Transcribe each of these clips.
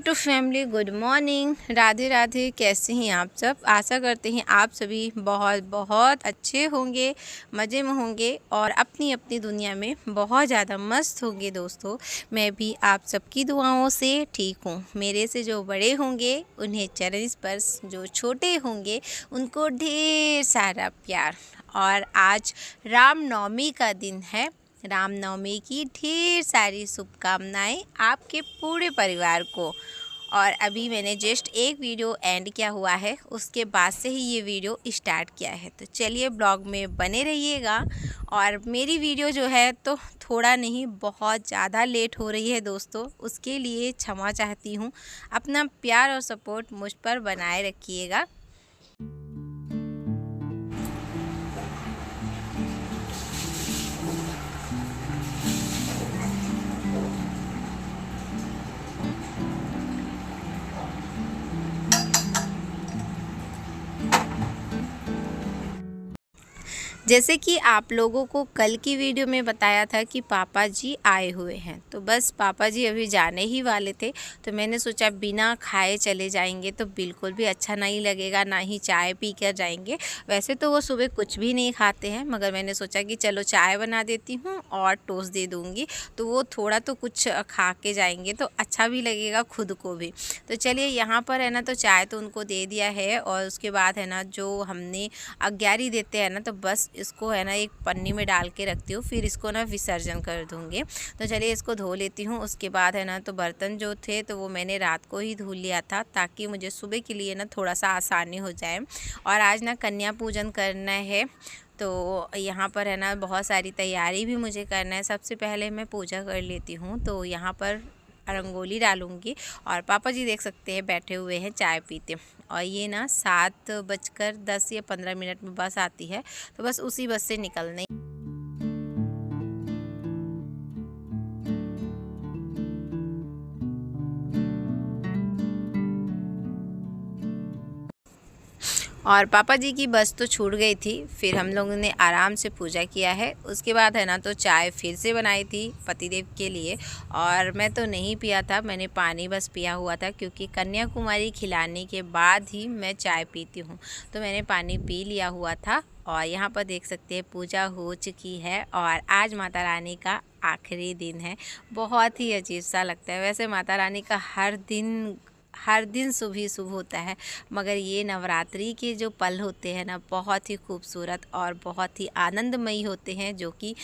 YouTube family, good morning, Radhe Radhe. कैसे हैं आप सब? आशा करते हैं आप सभी बहुत बहुत अच्छे होंगे, मज़े में होंगे और अपनी अपनी दुनिया में बहुत ज़्यादा मस्त होंगे। दोस्तों, मैं भी आप सबकी दुआओं से ठीक हूँ। मेरे से जो बड़े होंगे उन्हें चरण स्पर्श, जो छोटे होंगे उनको ढेर सारा प्यार। और आज रामनवमी का दिन है। रामनवमी की ढेर सारी शुभकामनाएं आपके पूरे परिवार को। और अभी मैंने जस्ट एक वीडियो एंड किया हुआ है, उसके बाद से ही ये वीडियो स्टार्ट किया है। तो चलिए ब्लॉग में बने रहिएगा। और मेरी वीडियो जो है तो थोड़ा नहीं बहुत ज़्यादा लेट हो रही है दोस्तों, उसके लिए क्षमा चाहती हूँ। अपना प्यार और सपोर्ट मुझ पर बनाए रखिएगा। जैसे कि आप लोगों को कल की वीडियो में बताया था कि पापा जी आए हुए हैं, तो बस पापा जी अभी जाने ही वाले थे। तो मैंने सोचा बिना खाए चले जाएंगे तो बिल्कुल भी अच्छा नहीं लगेगा, ना ही चाय पी कर जाएंगे। वैसे तो वो सुबह कुछ भी नहीं खाते हैं, मगर मैंने सोचा कि चलो चाय बना देती हूँ और टोस्ट दे दूँगी, तो वो थोड़ा तो कुछ खा के जाएंगे तो अच्छा भी लगेगा खुद को भी। तो चलिए यहाँ पर है ना, तो चाय तो उनको दे दिया है। और उसके बाद है ना, जो हमने अग्यारी देते हैं ना, तो बस इसको है ना एक पन्नी में डाल के रखती हूँ, फिर इसको ना विसर्जन कर दूँगी। तो चलिए इसको धो लेती हूँ। उसके बाद है ना, तो बर्तन जो थे तो वो मैंने रात को ही धुल लिया था, ताकि मुझे सुबह के लिए ना थोड़ा सा आसानी हो जाए। और आज ना कन्या पूजन करना है, तो यहाँ पर है ना बहुत सारी तैयारी भी मुझे करना है। सबसे पहले मैं पूजा कर लेती हूँ, तो यहाँ पर रंगोली डालूंगी। और पापा जी देख सकते हैं बैठे हुए हैं चाय पीते। और ये ना 7:10 या 15 मिनट में बस आती है, तो बस उसी बस से निकलना। और पापा जी की बस तो छूट गई थी, फिर हम लोगों ने आराम से पूजा किया है। उसके बाद है ना, तो चाय फिर से बनाई थी पतिदेव के लिए। और मैं तो नहीं पिया था, मैंने पानी बस पिया हुआ था, क्योंकि कन्याकुमारी खिलाने के बाद ही मैं चाय पीती हूँ। तो मैंने पानी पी लिया हुआ था। और यहाँ पर देख सकते हैं पूजा हो चुकी है। और आज माता रानी का आखिरी दिन है। बहुत ही अजीब सा लगता है। वैसे माता रानी का हर दिन शुभ ही शुभ होता है, मगर ये नवरात्रि के जो पल होते हैं ना, बहुत ही खूबसूरत और बहुत ही आनंदमयी होते हैं। जो कि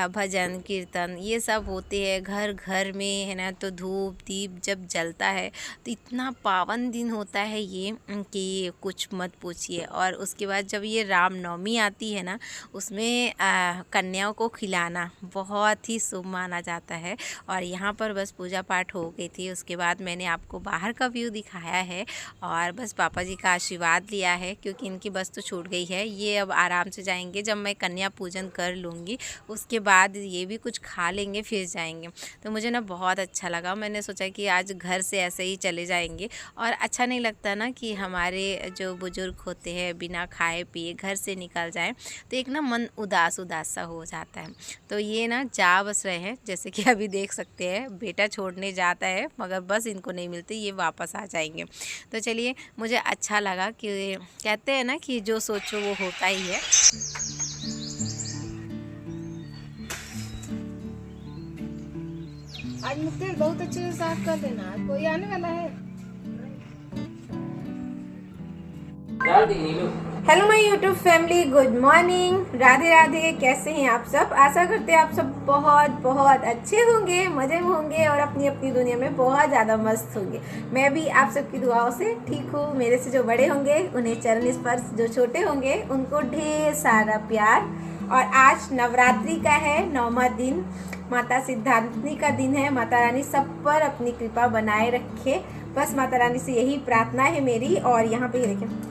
भजन कीर्तन ये सब होते हैं घर घर में, है ना। तो धूप दीप जब जलता है तो इतना पावन दिन होता है ये कि कुछ मत पूछिए। और उसके बाद जब ये रामनवमी आती है ना, उसमें कन्याओं को खिलाना बहुत ही शुभ माना जाता है। और यहाँ पर बस पूजा पाठ हो गई थी। उसके बाद मैंने आपको बाहर का व्यू दिखाया है और बस पापा जी का आशीर्वाद लिया है, क्योंकि इनकी बस तो छूट गई है। ये अब आराम से जाएंगे, जब मैं कन्या पूजन कर लूँगी उसके बाद ये भी कुछ खा लेंगे फिर जाएंगे। तो मुझे ना बहुत अच्छा लगा। मैंने सोचा कि आज घर से ऐसे ही चले जाएंगे। और अच्छा नहीं लगता ना कि हमारे जो बुजुर्ग होते हैं बिना खाए पिए घर से निकल जाएं, तो एक ना मन उदास उदास सा हो जाता है। तो ये ना जा बस रहे हैं, जैसे कि अभी देख सकते हैं बेटा छोड़ने जाता है, मगर बस इनको नहीं मिलती, ये वापस आ जाएंगे। तो चलिए, मुझे अच्छा लगा कि कहते हैं ना कि जो सोचो वो होता ही है। आज मुझे बहुत अच्छे से साफ कर देना, कोई आने वाला है। Hello my YouTube family, good morning, Radhe Radhe. कैसे हैं आप सब? आशा करते हैं आप सब बहुत बहुत अच्छे होंगे, मजे में होंगे और अपनी अपनी दुनिया में बहुत ज़्यादा मस्त होंगे। मैं भी आप सबकी दुआओं से ठीक हूँ। मेरे से जो बड़े होंगे उन्हें चरण स्पर्श, जो छोटे होंगे उनको ढेर सारा प्यार। और आज नवरात्रि का है 9वां दिन, माता सिद्धांतनी का दिन है। माता रानी सब पर अपनी कृपा बनाए रखे, बस माता रानी से यही प्रार्थना है मेरी। और यहाँ पे ये देखिए,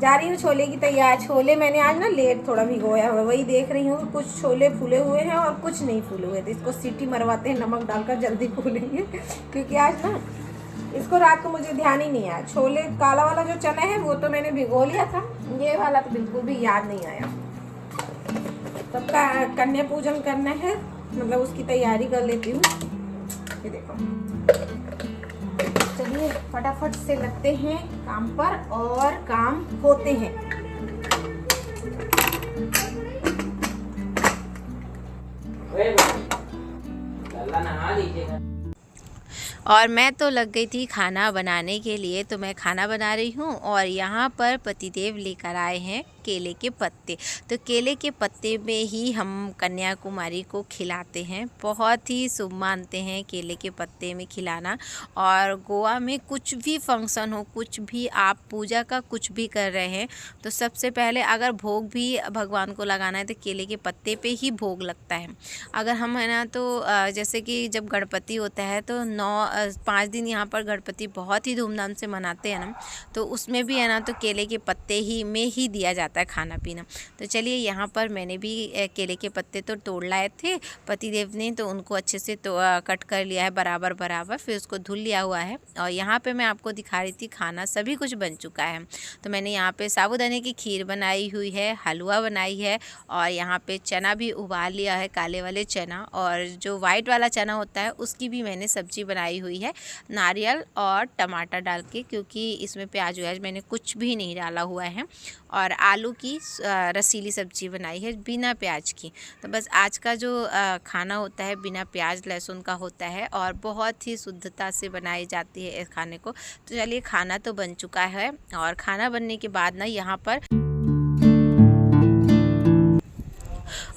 जा रही हूँ छोले की तैयार। छोले मैंने आज ना लेट थोड़ा भिगोया हुआ, वही देख रही हूँ। कुछ छोले फूले हुए हैं और कुछ नहीं फूले हुए, तो इसको सीटी मरवाते हैं नमक डालकर, जल्दी फूलेंगे। क्योंकि आज ना इसको रात को मुझे ध्यान ही नहीं आया। छोले काला वाला जो चना है वो तो मैंने भिगो लिया था, ये वाला तो बिल्कुल भी याद नहीं आया। तब का कन्या पूजन करना है, मतलब उसकी तैयारी कर लेती हूँ। ये देखो, चलिए चलिए फटाफट से लगते हैं काम पर और काम होते हैं। और मैं तो लग गई थी खाना बनाने के लिए, तो मैं खाना बना रही हूँ और यहाँ पर पतिदेव लेकर आए हैं केले के पत्ते। तो केले के पत्ते में ही हम कन्याकुमारी को खिलाते हैं, बहुत ही शुभ मानते हैं केले के पत्ते में खिलाना। और गोवा में कुछ भी फंक्शन हो, कुछ भी आप पूजा का कुछ भी कर रहे हैं, तो सबसे पहले अगर भोग भी भगवान को लगाना है तो केले के पत्ते पे ही भोग लगता है। अगर हम है ना तो जैसे कि जब गणपति होता है तो 5 दिन यहाँ पर गणपति बहुत ही धूमधाम से मनाते हैं ना, तो उसमें भी है ना तो केले के पत्ते ही में ही दिया जाता है खाना पीना। तो चलिए यहाँ पर मैंने भी केले के पत्ते तो तोड़ लाए थे पतिदेव ने, तो उनको अच्छे से तो कट कर लिया है बराबर बराबर, फिर उसको धुल लिया हुआ है। और यहाँ पे मैं आपको दिखा रही थी खाना सभी कुछ बन चुका है। तो मैंने यहाँ पे साबूदाने की खीर बनाई हुई है, हलवा बनाई है, और यहाँ पे चना भी उबाल लिया है, काले वाले चना, और जो वाइट वाला चना होता है उसकी भी मैंने सब्जी बनाई हुई है नारियल और टमाटर डाल के, क्योंकि इसमें प्याज व्याज मैंने कुछ भी नहीं डाला हुआ है। और आलू की रसीली सब्जी बनाई है बिना प्याज की। तो बस आज का जो खाना होता है बिना प्याज लहसुन का होता है और बहुत ही शुद्धता से बनाई जाती है इस खाने को। तो चलिए खाना तो बन चुका है, और खाना बनने के बाद ना यहाँ पर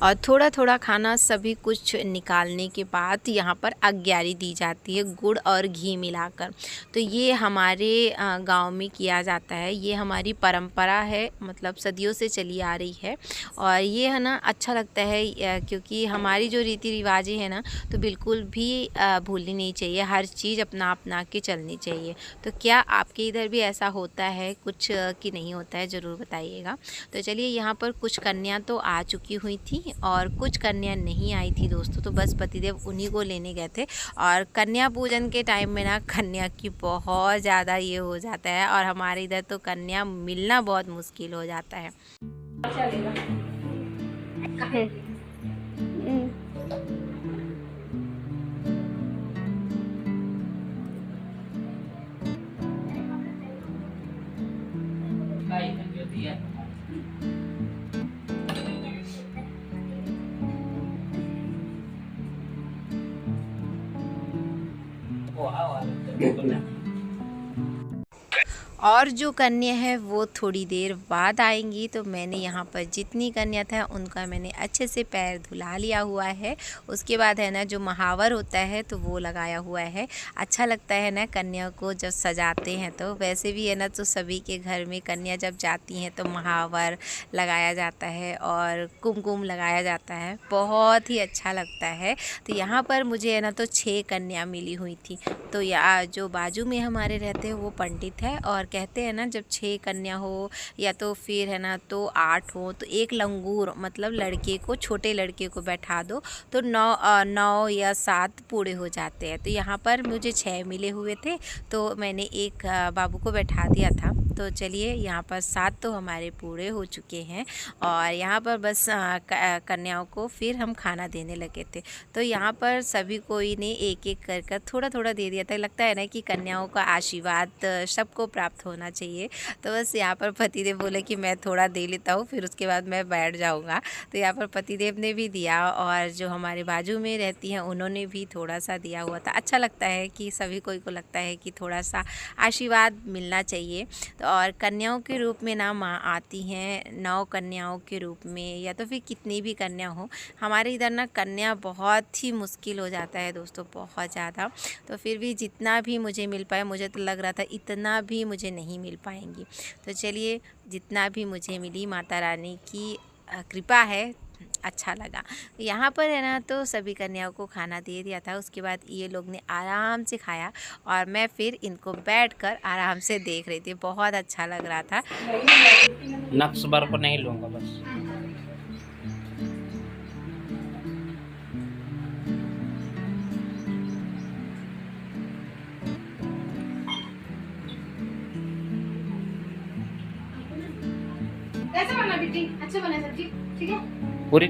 और थोड़ा थोड़ा खाना सभी कुछ निकालने के बाद यहाँ पर अग्यारी दी जाती है गुड़ और घी मिलाकर। तो ये हमारे गांव में किया जाता है, ये हमारी परंपरा है, मतलब सदियों से चली आ रही है। और ये है ना अच्छा लगता है, क्योंकि हमारी जो रीति रिवाजें हैं ना तो बिल्कुल भी भूलनी नहीं चाहिए, हर चीज़ अपना अपना के चलनी चाहिए। तो क्या आपके इधर भी ऐसा होता है कुछ कि नहीं होता है, ज़रूर बताइएगा। तो चलिए यहाँ पर कुछ कन्या तो आ चुकी हुई थी और कुछ कन्या नहीं आई थी दोस्तों, तो बस पतिदेव उन्हीं को लेने गए थे। और कन्या पूजन के टाइम में ना कन्या की बहुत ज़्यादा ये हो जाता है, और हमारे इधर तो कन्या मिलना बहुत मुश्किल हो जाता है। और जो कन्या है वो थोड़ी देर बाद आएंगी। तो मैंने यहाँ पर जितनी कन्या था उनका मैंने अच्छे से पैर धुला लिया हुआ है। उसके बाद है ना जो महावर होता है तो वो लगाया हुआ है। अच्छा लगता है ना कन्या को जब सजाते हैं, तो वैसे भी है ना तो सभी के घर में कन्या जब जाती हैं तो महावर लगाया जाता है और कुमकुम लगाया जाता है, बहुत ही अच्छा लगता है। तो यहाँ पर मुझे है ना तो 6 कन्या मिली हुई थी। तो या जो बाजू में हमारे रहते हैं वो पंडित है, और कहते हैं ना जब 6 कन्या हो या तो फिर है ना तो 8 हो तो एक लंगूर मतलब लड़के को, छोटे लड़के को बैठा दो तो 9 या 7 पूरे हो जाते हैं। तो यहाँ पर मुझे 6 मिले हुए थे, तो मैंने एक बाबू को बैठा दिया था। तो चलिए यहाँ पर 7 तो हमारे पूरे हो चुके हैं, और यहाँ पर बस कन्याओं को फिर हम खाना देने लगे थे। तो यहाँ पर सभी कोई ने एक एक कर थोड़ा थोड़ा दे दिया था। लगता है ना कि कन्याओं का आशीर्वाद सबको प्राप्त होना चाहिए। तो बस यहाँ पर पतिदेव बोले कि मैं थोड़ा दे लेता हूँ, फिर उसके बाद मैं बैठ जाऊँगा। तो यहाँ पर पतिदेव ने भी दिया, और जो हमारे बाजू में रहती हैं उन्होंने भी थोड़ा सा दिया हुआ था। अच्छा लगता है कि सभी कोई को लगता है कि थोड़ा सा आशीर्वाद मिलना चाहिए। तो और कन्याओं के रूप में ना माँ आती हैं 9 कन्याओं के रूप में, या तो फिर कितनी भी कन्या हो। हमारे इधर ना कन्या बहुत ही मुश्किल हो जाता है दोस्तों, बहुत ज़्यादा। तो फिर भी जितना भी मुझे मिल पाए, मुझे तो लग रहा था इतना भी मुझे नहीं मिल पाएंगी। तो चलिए जितना भी मुझे मिली माता रानी की कृपा है, अच्छा लगा। यहाँ पर है ना तो सभी कन्याओं को खाना दे दिया था। उसके बाद ये लोग ने आराम से खाया, और मैं फिर इनको बैठकर आराम से देख रही थी। बहुत अच्छा लग रहा था। नक्श बार को नहीं लूँगा बस। कैसे बना बेटी? अच्छा बना सब्जी? ठीक है। पूरी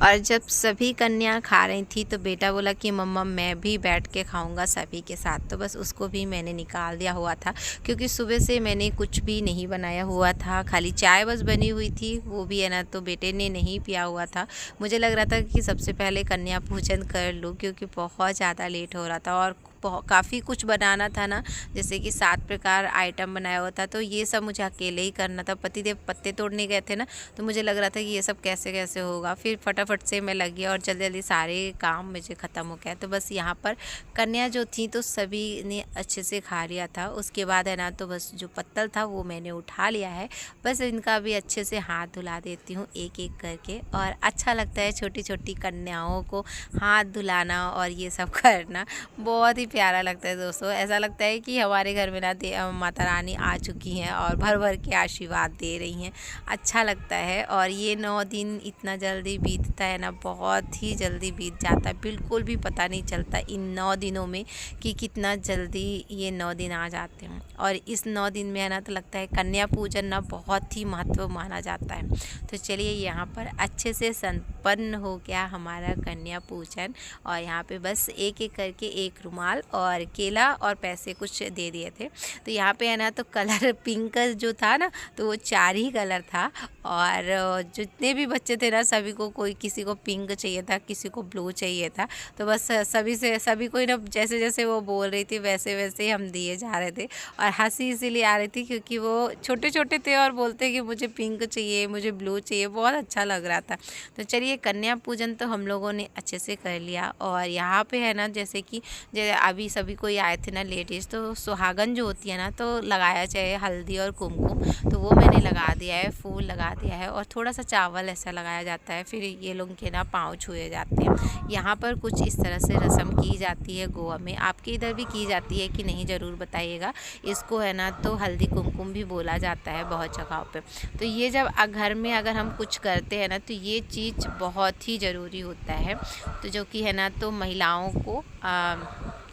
और जब सभी कन्या खा रही थी तो बेटा बोला कि मम्मा मैं भी बैठ के खाऊंगा सभी के साथ, तो बस उसको भी मैंने निकाल दिया हुआ था क्योंकि सुबह से मैंने कुछ भी नहीं बनाया हुआ था, खाली चाय बस बनी हुई थी, वो भी है ना तो बेटे ने नहीं पिया हुआ था। मुझे लग रहा था कि सबसे पहले कन्या पूजन कर लूँ क्योंकि बहुत ज़्यादा लेट हो रहा था और काफ़ी कुछ बनाना था ना, जैसे कि 7 प्रकार आइटम बनाया हुआ था, तो ये सब मुझे अकेले ही करना था। पतिदेव पत्ते तोड़ने गए थे ना, तो मुझे लग रहा था कि ये सब कैसे कैसे होगा। फिर फटाफट से मैं लग गया और जल्दी जल्दी सारे काम मुझे ख़त्म हो गया। तो बस यहाँ पर कन्या जो थी तो सभी ने अच्छे से खा लिया था। उसके बाद है ना तो बस जो पत्तल था वो मैंने उठा लिया है। बस इनका भी अच्छे से हाथ धुला देती हूँ एक एक करके, और अच्छा लगता है छोटी छोटी कन्याओं को हाथ धुलाना और ये सब करना, बहुत ही प्यारा लगता है दोस्तों। ऐसा लगता है कि हमारे घर में ना माता रानी आ चुकी हैं और भर भर के आशीर्वाद दे रही हैं। अच्छा लगता है। और ये 9 दिन इतना जल्दी बीतता है ना, बहुत ही जल्दी बीत जाता है, बिल्कुल भी पता नहीं चलता इन 9 दिनों में कि कितना जल्दी ये 9 दिन आ जाते हैं। और इस 9 दिन में है ना तो लगता है कन्या पूजन ना बहुत ही महत्व माना जाता है। तो चलिए यहाँ पर अच्छे से संपन्न हो गया हमारा कन्या पूजन, और यहाँ पे बस एक एक करके एक रुमाल और केला और पैसे कुछ दे दिए थे। तो यहाँ पे है ना तो कलर पिंक जो था ना तो वो 4 ही कलर था, और जितने भी बच्चे थे ना सभी को, कोई किसी को पिंक चाहिए था, किसी को ब्लू चाहिए था। तो बस सभी को ना जैसे जैसे वो बोल रही थी वैसे वैसे ही हम दिए जा रहे थे। और हंसी इसीलिए आ रही थी क्योंकि वो छोटे छोटे थे और बोलते कि मुझे पिंक चाहिए, मुझे ब्लू चाहिए, बहुत अच्छा लग रहा था। तो चलिए कन्या पूजन तो हम लोगों ने अच्छे से कर लिया। और यहाँ पे है ना जैसे कि अभी सभी कोई आए थे ना लेडीज़, तो सुहागन जो होती है ना तो लगाया जाए हल्दी और कुमकुम, तो वो मैंने लगा दिया है, फूल लगा दिया है, और थोड़ा सा चावल ऐसा लगाया जाता है। फिर ये लोग के ना पाँव छुए जाते हैं। यहाँ पर कुछ इस तरह से रस्म की जाती है गोवा में। आपके इधर भी की जाती है कि नहीं ज़रूर बताइएगा। इसको है ना तो हल्दी कुमकुम भी बोला जाता है बहुत जगहों पे। तो ये जब घर में अगर हम कुछ करते हैं ना तो ये चीज़ बहुत ही ज़रूरी होता है, तो जो कि है ना तो महिलाओं को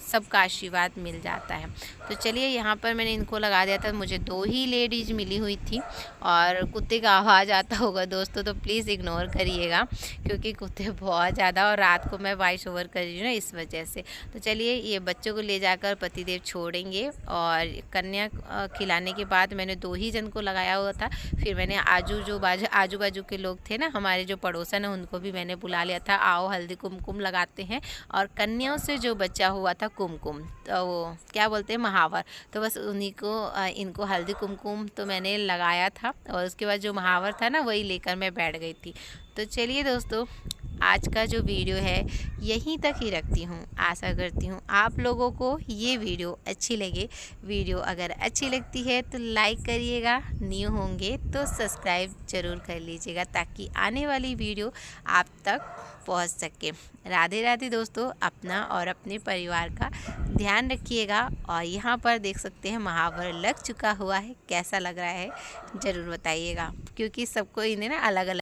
सबका आशीर्वाद मिल जाता है। तो चलिए यहाँ पर मैंने इनको लगा दिया था। मुझे 2 ही लेडीज़ मिली हुई थी, और कुत्ते का आवाज़ आता होगा दोस्तों तो प्लीज़ इग्नोर करिएगा क्योंकि कुत्ते बहुत ज़्यादा, और रात को मैं वॉइस ओवर कर रही हूँ ना इस वजह से। तो चलिए ये बच्चों को ले जाकर पतिदेव छोड़ेंगे, और कन्या खिलाने के बाद मैंने 2 ही जन को लगाया हुआ था। फिर मैंने आजू बाजू के लोग थे ना हमारे जो पड़ोसन है उनको भी मैंने बुला लिया था, आओ हल्दी कुमकुम लगाते हैं। और कन्याओं से जो बचा हुआ था कुमकुम, तो वो क्या बोलते हैं महावर, तो बस उन्हीं को इनको हल्दी कुमकुम तो मैंने लगाया था, और उसके बाद जो महावर था ना वही लेकर मैं बैठ गई थी। तो चलिए दोस्तों आज का जो वीडियो है यहीं तक ही रखती हूँ। आशा करती हूँ आप लोगों को ये वीडियो अच्छी लगे। वीडियो अगर अच्छी लगती है तो लाइक करिएगा, न्यू होंगे तो सब्सक्राइब ज़रूर कर लीजिएगा ताकि आने वाली वीडियो आप तक पहुँच सके। राधे राधे दोस्तों, अपना और अपने परिवार का ध्यान रखिएगा। और यहाँ पर देख सकते हैं महावर लग चुका हुआ है, कैसा लग रहा है ज़रूर बताइएगा क्योंकि सबको इन्हें ना अलग अलग